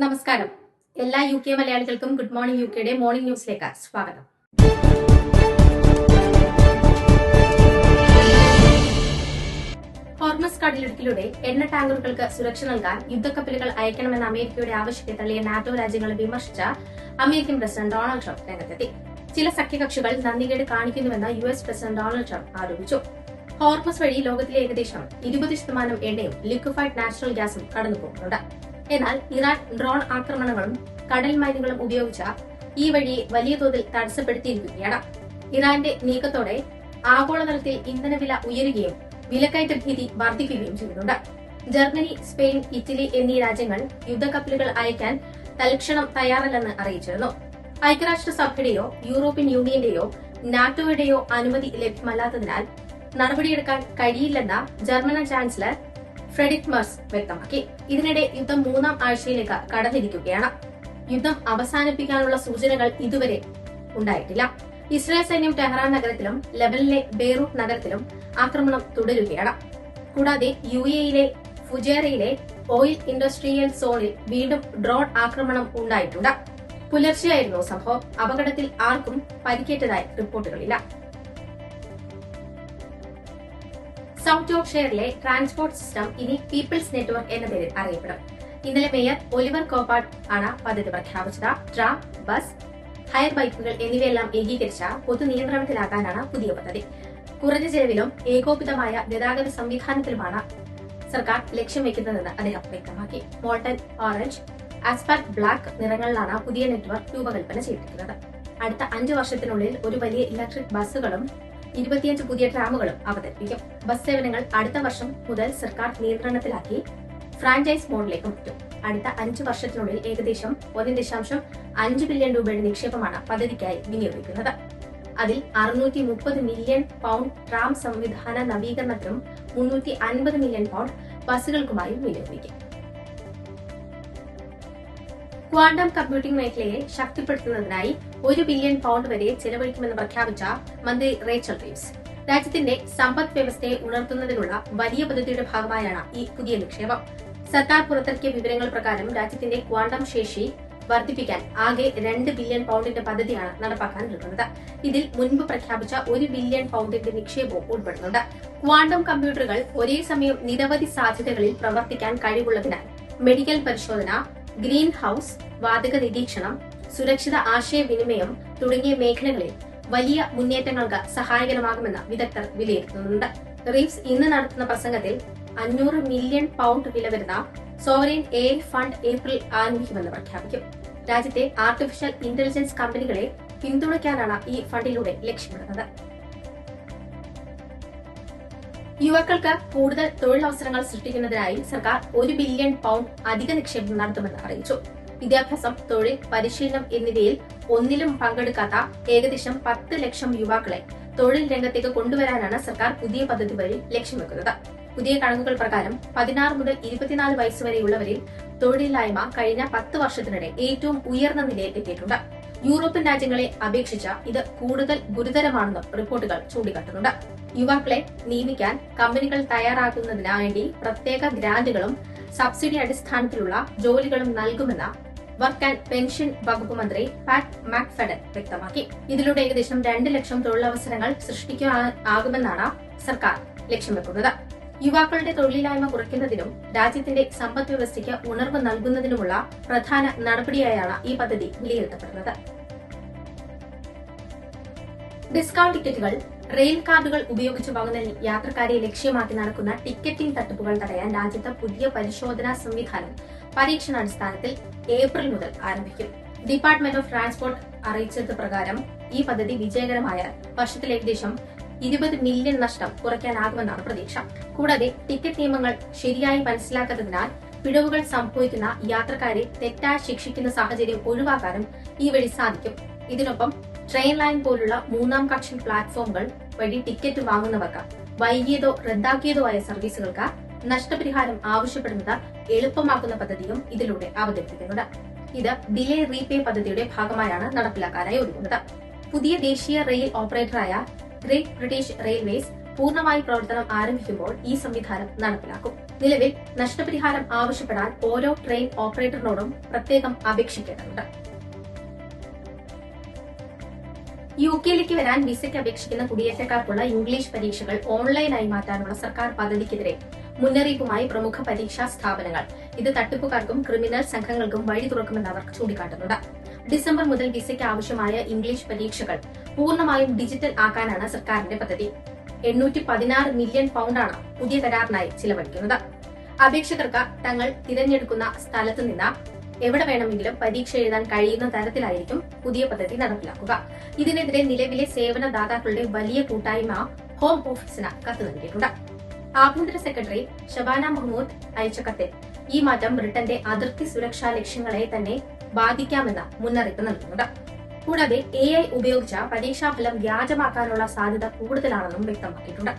നമസ്കാരം. എല്ലാ UK മലയാളികൾക്കും ഗുഡ് മോർണിംഗ് UKയുടെ മോർണിംഗ് ന്യൂസിലേക്ക് സ്വാഗതം. ഹോർമസ് കടലിടുക്കിലൂടെ എണ്ണ ടാങ്കറുകൾക്ക് സുരക്ഷ നൽകാൻ യുദ്ധക്കപ്പലുകൾ അയക്കണമെന്ന അമേരിക്കയുടെ ആവശ്യത്തെ തള്ളിയ നാറ്റോ രാജ്യങ്ങളെ വിമർശിച്ച അമേരിക്കൻ പ്രസിഡന്റ് ഡൊണാൾഡ് ട്രംപ് രംഗത്തെത്തി. ചില സഖ്യകക്ഷികൾ നന്ദികേട് കാണിക്കുന്നുവെന്ന് US പ്രസിഡന്റ് ഡൊണാൾഡ് ട്രംപ് ആരോപിച്ചു. ഹോർമസ് വഴി ലോകത്തിലെ ഏകദേശം 20% എണ്ണയും ലിക്വിഫൈഡ് നാച്ചുറൽ ഗ്യാസും കടന്നുപോകുന്നുണ്ട്. എന്നാൽ ഇറാൻ ഡ്രോൺ ആക്രമണങ്ങളും കടൽ മൈനുകളും ഉപയോഗിച്ച ഈ വഴിയെ വലിയ തോതിൽ തടസ്സപ്പെടുത്തിയിരിക്കുകയാണ്. ഇറാന്റെ നീക്കത്തോടെ ആഗോളതലത്തിൽ ഇന്ധനവില ഉയരുകയും വിലക്കയറ്റ ഭീതി വർദ്ധിക്കുകയും ചെയ്യുന്നുണ്ട്. ജർമ്മനി, സ്പെയിൻ, ഇറ്റലി എന്നീ രാജ്യങ്ങൾ യുദ്ധക്കപ്പലുകൾ അയക്കാൻ തൽക്ഷണം തയ്യാറല്ലെന്ന് അറിയിച്ചിരുന്നു. ഐക്യരാഷ്ട്രസഭയുടെയോ യൂറോപ്യൻ യൂണിയന്റെയോ നാറ്റോയുടെയോ അനുമതി ലഭ്യമല്ലാത്തതിനാൽ നടപടിയെടുക്കാൻ കഴിയില്ലെന്ന ജർമ്മൻ ചാൻസലർ ഫ്രെഡറിക് മെർസ് വ്യക്തമാക്കി. ഇതിനിടെ യുദ്ധം 3-ാം ആഴ്ചയിലേക്ക് കടന്നിരിക്കുകയാണ്. യുദ്ധം അവസാനിപ്പിക്കാനുള്ള സൂചനകൾ ഇതുവരെ ഉണ്ടായിട്ടില്ല. ഇസ്രായേൽ സൈന്യം ടെഹ്റാൻ നഗരത്തിലും ലെബനനിലെ ബെയ്റൂട്ട് നഗരത്തിലും ആക്രമണം തുടരുകയാണ്. കൂടാതെ UAEയിലെ ഫുജേറയിലെ ഓയിൽ ഇൻഡസ്ട്രിയൽ സോണിൽ വീണ്ടും ഡ്രോൺ ആക്രമണം ഉണ്ടായിട്ടുണ്ട്. പുലർച്ചെയായിരുന്നു സംഭവം. അപകടത്തിൽ ആർക്കും പരിക്കേറ്റതായി റിപ്പോർട്ടുകളില്ല. സൌത്ത് യോർക്ക്ഷയറിലെ ട്രാൻസ്പോർട്ട് സിസ്റ്റം ഇനി പീപ്പിൾസ് നെറ്റ്വർക്ക് എന്ന പേരിൽ അറിയപ്പെടും. ഇന്നലെ മേയർ ഒലിവർ കോപ്പാർഡ് ആണ് പദ്ധതി പ്രഖ്യാപിച്ചത്. ട്രാം, ബസ്, ഹയർ ബൈക്കുകൾ എന്നിവയെല്ലാം ഏകീകരിച്ച പൊതു നിയന്ത്രണത്തിലാക്കാനാണ് പുതിയ പദ്ധതി. കുറഞ്ഞ ചെലവിലും ഏകോപിതമായ ഗതാഗത സംവിധാനത്തിലുമാണ് സർക്കാർ ലക്ഷ്യം വെക്കുന്നതെന്ന് അദ്ദേഹം വ്യക്തമാക്കി. മോൾട്ടൺ ഓറഞ്ച്, ആസ്പാൽറ്റ് ബ്ലാക്ക് നിറങ്ങളിലാണ് പുതിയ നെറ്റ്വർക്ക് രൂപകൽപ്പന ചെയ്തിരിക്കുന്നത്. അടുത്ത 5 വർഷത്തിനുള്ളിൽ ഒരു വലിയ ഇലക്ട്രിക് ബസ്സുകളും 25 പുതിയ ട്രാമുകളും അവതരിപ്പിക്കും. ബസ് സേവനങ്ങൾ അടുത്ത വർഷം മുതൽ സർക്കാർ നിയന്ത്രണത്തിലാക്കി ഫ്രാഞ്ചൈസ് മോഡിലേക്ക് മാറ്റും. അടുത്ത 5 വർഷത്തിനുള്ളിൽ ഏകദേശം 1.5 ബില്യൺ രൂപയുടെ നിക്ഷേപമാണ് പദ്ധതിക്കായി വിനിയോഗിക്കുന്നത്. അതിൽ 630 മില്യൺ പൗണ്ട് ട്രാം സംവിധാന നവീകരണത്തിനും 350 മില്യൺ പൗണ്ട് ബസ്സുകൾക്കുമായി വിനിയോഗിക്കും. ക്വാണ്ടം കമ്പ്യൂട്ടിംഗ് മേഖലയെ ശക്തിപ്പെടുത്തുന്നതിനായി 1 ബില്യൺ പൗണ്ട് വരെ ചെലവഴിക്കുമെന്ന് പ്രഖ്യാപിച്ച മന്ത്രി റേച്ചൽ റീവ്സ്. രാജ്യത്തിന്റെ സമ്പദ് വ്യവസ്ഥയെ ഉണർത്തുന്നതിനുള്ള വലിയ പദ്ധതിയുടെ ഭാഗമായാണ് ഈ പുതിയ നിക്ഷേപം. സർക്കാർ പുറത്തിറക്കിയ വിവരങ്ങൾ പ്രകാരം രാജ്യത്തിന്റെ ക്വാണ്ടം ശേഷി വർദ്ധിപ്പിക്കാൻ ആകെ 2 ബില്യൺ പൗണ്ടിന്റെ പദ്ധതിയാണ് നടപ്പാക്കാനിരിക്കുന്നത്. ഇതിൽ മുൻപ് പ്രഖ്യാപിച്ച 1 ബില്യൺ പൗണ്ടിന്റെ നിക്ഷേപവും ഉൾപ്പെടുന്നുണ്ട്. ക്വാണ്ടം കമ്പ്യൂട്ടറുകൾ ഒരേ സമയം നിരവധി സാധ്യതകളിൽ പ്രവർത്തിക്കാൻ കഴിവുള്ളതിനാൽ മെഡിക്കൽ പരിശോധന, ഗ്രീൻ ഹൌസ് വാതക നിരീക്ഷണം, സുരക്ഷിത ആശയവിനിമയം തുടങ്ങിയ മേഖലകളിൽ വലിയ മുന്നേറ്റങ്ങൾക്ക് സഹായകരമാകുമെന്ന് വിദഗ്ധർ വിലയിരുത്തുന്നുണ്ട്. റീവ്സ് ഇന്ന് നടത്തുന്ന പ്രസംഗത്തിൽ 500 മില്യൺ പൗണ്ട് വില വരുന്ന സോവറൈൻ AI ഫണ്ട് ഏപ്രിൽ ആരംഭിക്കുമെന്ന് പ്രഖ്യാപിക്കും. രാജ്യത്തെ ആർട്ടിഫിഷ്യൽ ഇന്റലിജൻസ് കമ്പനികളെ പിന്തുണയ്ക്കാനാണ് ഈ ഫണ്ടിലൂടെ ലക്ഷ്യമിടുന്നത്. യുവാക്കൾക്ക് കൂടുതൽ തൊഴിലവസരങ്ങൾ സൃഷ്ടിക്കുന്നതിനായി സർക്കാർ 1 ബില്യൺ പൗണ്ട് അധിക നിക്ഷേപം നടത്തുമെന്ന് അറിയിച്ചു. വിദ്യാഭ്യാസം, തൊഴിൽ, പരിശീലനം എന്നിവയിൽ ഒന്നിലും പങ്കെടുക്കാത്ത ഏകദേശം 10 ലക്ഷം യുവാക്കളെ തൊഴിൽ രംഗത്തേക്ക് കൊണ്ടുവരാനാണ് സർക്കാർ പുതിയ പദ്ധതി വഴി ലക്ഷ്യം വെക്കുന്നത്. പുതിയ കണക്കുകൾ പ്രകാരം 16 മുതൽ 24 വയസ്സുവരെയുള്ളവരിൽ തൊഴിലില്ലായ്മ കഴിഞ്ഞ 10 വർഷത്തിനിടെ ഏറ്റവും ഉയർന്ന നിലയിൽ എത്തിയിട്ടുണ്ട്. യൂറോപ്യൻ രാജ്യങ്ങളെ അപേക്ഷിച്ച് ഇത് കൂടുതൽ ഗുരുതരമാണെന്നും റിപ്പോർട്ടുകൾ ചൂണ്ടിക്കാട്ടുന്നുണ്ട്. യുവാക്കളെ നിയമിക്കാൻ കമ്പനികൾ തയ്യാറാക്കുന്നതിന് വേണ്ടി പ്രത്യേക ഗ്രാന്റുകളും സബ്സിഡി അടിസ്ഥാനത്തിലുള്ള ജോലികളും നൽകുമെന്ന് വർക്ക് ആൻഡ് പെൻഷൻ വകുപ്പ് മന്ത്രി പാറ്റ് മാക്ഫെഡൻ വ്യക്തമാക്കി. ഇതിലൂടെ ഏകദേശം 2 ലക്ഷം തൊഴിലവസരങ്ങൾ സൃഷ്ടിക്കാനാകുമെന്നാണ് സർക്കാർ ലക്ഷ്യം വെക്കുന്നത്. യുവാക്കളുടെ തൊഴിലില്ലായ്മ കുറയ്ക്കുന്നതിനും രാജ്യത്തിന്റെ സമ്പദ് വ്യവസ്ഥയ്ക്ക് ഉണർവ് നൽകുന്നതിനുമുള്ള പ്രധാന നടപടിയായാണ് ഈ പദ്ധതി വിലയിരുത്തപ്പെടുന്നത്. ഡിസ്കൌണ്ട് ടിക്കറ്റുകൾ, റെയിൽ കാർഡുകൾ ഉപയോഗിച്ച് വാങ്ങുന്ന യാത്രക്കാരെ ലക്ഷ്യമാക്കി നടക്കുന്ന ടിക്കറ്റിംഗ് തട്ടിപ്പുകൾ തടയാൻ രാജ്യത്ത് പുതിയ പരിശോധനാ സംവിധാനം പരീക്ഷണാടിസ്ഥാനത്തിൽ ഏപ്രിൽ മുതൽ ആരംഭിക്കും. ഡിപ്പാർട്ട്മെന്റ് ഓഫ് ട്രാൻസ്പോർട്ട് അറിയിച്ചത് പ്രകാരം ഈ പദ്ധതി വിജയകരമായാൽ വർഷത്തിൽ ഏകദേശം 20 മില്യൺ നഷ്ടം കുറയ്ക്കാനാകുമെന്നാണ് പ്രതീക്ഷ. കൂടാതെ ടിക്കറ്റ് നിയമങ്ങൾ ശരിയായി മനസ്സിലാക്കാത്തതിനാൽ പിഴവുകൾ സംഭവിക്കുന്ന യാത്രക്കാരെ തെറ്റായി ശിക്ഷിക്കുന്ന സാഹചര്യം ഒഴിവാക്കാനും ഈ വഴി സാധിക്കും. ഇതിനൊപ്പം ട്രെയിൻ ലൈൻ പോലുള്ള 3-ാം കക്ഷി പ്ലാറ്റ്ഫോമുകൾ വഴി ടിക്കറ്റ് വാങ്ങുന്നവർക്ക് വൈകിയതോ റദ്ദാക്കിയതോ ആയ സർവീസുകൾക്ക് നഷ്ടപരിഹാരം ആവശ്യപ്പെടുന്നത് എളുപ്പമാക്കുന്ന പദ്ധതിയും ഇതിലൂടെ അവതരിപ്പിക്കുന്നുണ്ട്. ഇത് ഡിലേ റീപേ പദ്ധതിയുടെ ഭാഗമായാണ് നടപ്പിലാക്കാനായി ഒരുങ്ങുന്നത്. പുതിയ ദേശീയ റെയിൽ ഓപ്പറേറ്ററായ ഗ്രേറ്റ് ബ്രിട്ടീഷ് റെയിൽവേസ് പൂർണ്ണമായി പ്രവർത്തനം ആരംഭിക്കുമ്പോൾ ഈ സംവിധാനം നടപ്പിലാക്കും. നിലവിൽ നഷ്ടപരിഹാരം ആവശ്യപ്പെടാൻ ഓരോ ട്രെയിൻ ഓപ്പറേറ്ററിനോടും പ്രത്യേകം അപേക്ഷിക്കേണ്ടതുണ്ട്. യുകെയിലേക്ക് വരാൻ വിസയ്ക്ക് അപേക്ഷിക്കുന്ന കുടിയേറ്റക്കാർക്കുള്ള ഇംഗ്ലീഷ് പരീക്ഷകൾ ഓൺലൈനായി മാറ്റാനുള്ള സർക്കാർ പദ്ധതിക്കെതിരെ മുന്നറിയിപ്പുമായി പ്രമുഖ പരീക്ഷാ സ്ഥാപനങ്ങൾ. ഇത് തട്ടിപ്പുകാർക്കും ക്രിമിനൽ സംഘങ്ങൾക്കും വഴി തുറക്കുമെന്ന് അവർ ചൂണ്ടിക്കാട്ടുന്നുണ്ട്. ഡിസംബർ മുതൽ വിസയ്ക്ക് ആവശ്യമായ ഇംഗ്ലീഷ് പരീക്ഷകൾ പൂർണ്ണമായും ഡിജിറ്റൽ ആക്കാനാണ് സർക്കാരിന്റെ പദ്ധതി. 816 മില്യൺ പൗണ്ടാണ് പുതിയ കരാറിനായി ചിലവഴിക്കുന്നത്. അപേക്ഷകർക്ക് തങ്ങൾ തിരഞ്ഞെടുക്കുന്ന സ്ഥലത്ത് നിന്ന് എവിടെ വേണമെങ്കിലും പരീക്ഷ എഴുതാൻ കഴിയുന്ന തരത്തിലായിരിക്കും പുതിയ പദ്ധതി നടപ്പിലാക്കുക. ഇതിനെതിരെ നിലവിലെ സേവനദാതാക്കളുടെ വലിയ കൂട്ടായ്മ ഹോം ഓഫീസിന് കത്ത് നൽകിയിട്ടുണ്ട്. ആഭ്യന്തര സെക്രട്ടറി ഷബാന മഹ്മൂദ് അയച്ച കത്തിൽ ഈ മാറ്റം ബ്രിട്ടന്റെ അതിർത്തി സുരക്ഷാ ലക്ഷ്യങ്ങളെ തന്നെ ബാധിക്കാമെന്ന് മുന്നറിയിപ്പ് നൽകുന്നുണ്ട്. കൂടാതെ AI ഉപയോഗിച്ച പരീക്ഷാഫലം വ്യാജമാക്കാനുള്ള സാധ്യത കൂടുതലാണെന്നും വ്യക്തമാക്കിയിട്ടുണ്ട്.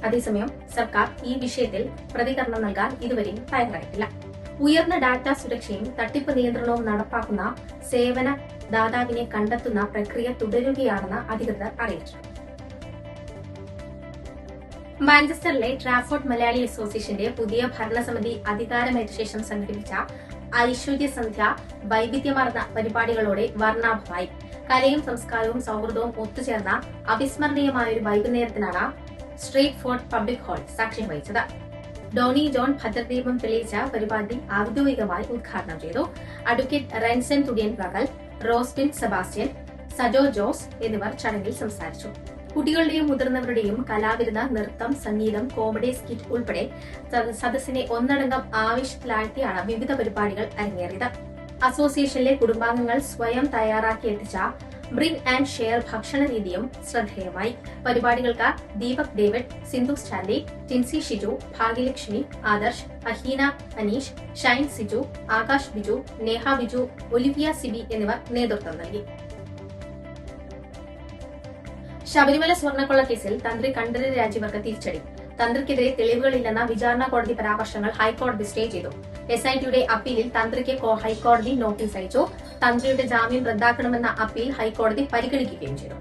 അതേസമയം സർക്കാർ ഈ വിഷയത്തിൽ പ്രതികരണം നൽകാൻ ഇതുവരെയും തയ്യാറായിട്ടില്ല. ഉയർന്ന ഡാറ്റ സുരക്ഷയും തട്ടിപ്പ് നിയന്ത്രണവും നടപ്പാക്കുന്ന സേവന ദാതാവിനെ കണ്ടെത്തുന്ന പ്രക്രിയ തുടരുകയാണെന്ന് അധികൃതർ അറിയിച്ചു. മാഞ്ചസ്റ്ററിലെ ട്രാഫോർഡ് മലയാളി അസോസിയേഷന്റെ പുതിയ ഭരണസമിതി അധികാരമേറ്റ ശേഷം സംഘടിപ്പിച്ച ഐശ്വര്യ സന്ധ്യ വൈവിധ്യമാർന്ന പരിപാടികളോടെ വർണ്ണാഭമായി. കലയും സംസ്കാരവും സൗഹൃദവും ഒത്തുചേർന്ന അവിസ്മരണീയമായൊരു വൈകുന്നേരത്തിനാണ് സ്ട്രീറ്റ് ഫോർഡ് പബ്ലിക് ഹാൾ സാക്ഷ്യം വഹിച്ചത്. ഡോണി ജോൺ ഭദ്രദീപം തെളിയിച്ച പരിപാടി ഔദ്യോഗികമായി ഉദ്ഘാടനം ചെയ്തു. അഡ്വക്കേറ്റ് റെൻസൻ തുടിയൻ പകൽ, റോസ്റ്റിൻ സെബാസ്റ്റ്യൻ, സജോ ജോസ് എന്നിവർ ചടങ്ങിൽ സംസാരിച്ചു. കുട്ടികളുടെയും മുതിർന്നവരുടെയും കലാവിരുന്ന്, നൃത്തം, സംഗീതം, കോമഡി സ്കിറ്റ് ഉൾപ്പെടെ സദസ്സിനെ ഒന്നടങ്കം ആവേശത്തിലാഴ്ത്തിയാണ് വിവിധ പരിപാടികൾ അരങ്ങേറിയത്. അസോസിയേഷനിലെ കുടുംബാംഗങ്ങൾ സ്വയം തയ്യാറാക്കി എത്തിച്ച ബ്രിങ് ആൻഡ് ഷെയർ ഭക്ഷണ രീതിയും ശ്രദ്ധേയമായി. പരിപാടികൾക്ക് Deepak David, Sindhu Stanley, Tincy Shiju, Bhagyalakshmi, Adarsh, Aheena Aneesh, Shine Siju, Akash Biju, Neha Biju, Olivia Sibi എന്നിവർ നേതൃത്വം നൽകി. ശബരിമല സ്വർണ്ണക്കൊള്ള കേസിൽ തന്ത്രി കണ്ഠരര് രാജീവർക്ക് തിരിച്ചടി. തന്ത്രിക്കെതിരെ തെളിവുകളില്ലെന്ന വിചാരണ കോടതി പരാമർശങ്ങൾ ഹൈക്കോടതി സ്റ്റേ ചെയ്തു. SITയുടെ അപ്പീലിൽ തന്ത്രിക്ക് ഹൈക്കോടതി നോട്ടീസ് അയച്ചു. തന്ത്രിയുടെ ജാമ്യം റദ്ദാക്കണമെന്ന അപ്പീൽ ഹൈക്കോടതി പരിഗണിക്കുകയും ചെയ്തു.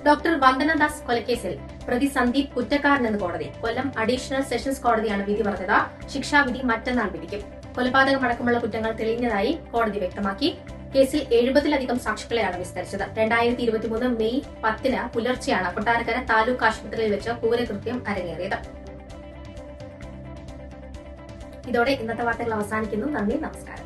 ഡോക്ടർ വന്ദനദാസ് കൊലക്കേസിൽ പ്രതി സന്ദീപ് കുറ്റക്കാരനെന്ന് കോടതി. കൊല്ലം അഡീഷണൽ സെഷൻസ് കോടതിയാണ് വിധി പറഞ്ഞത്. ശിക്ഷാവിധി മറ്റന്നാൾ വിധിക്കും. കൊലപാതകമടക്കമുള്ള കുറ്റങ്ങൾ തെളിഞ്ഞതായി കോടതി വ്യക്തമാക്കി. കേസിൽ 70-ലധികം സാക്ഷികളെയാണ് വിസ്തരിച്ചത്. 2023 മെയ് 10 പുലർച്ചെയാണ് കൊട്ടാരക്കര താലൂക്ക് ആശുപത്രിയിൽ വെച്ച് ക്രൂരകൃത്യം അരങ്ങേറിയത്. ഇതോടെ ഇന്നത്തെ വാർത്തകൾ അവസാനിക്കുന്നു. നന്ദി, നമസ്കാരം.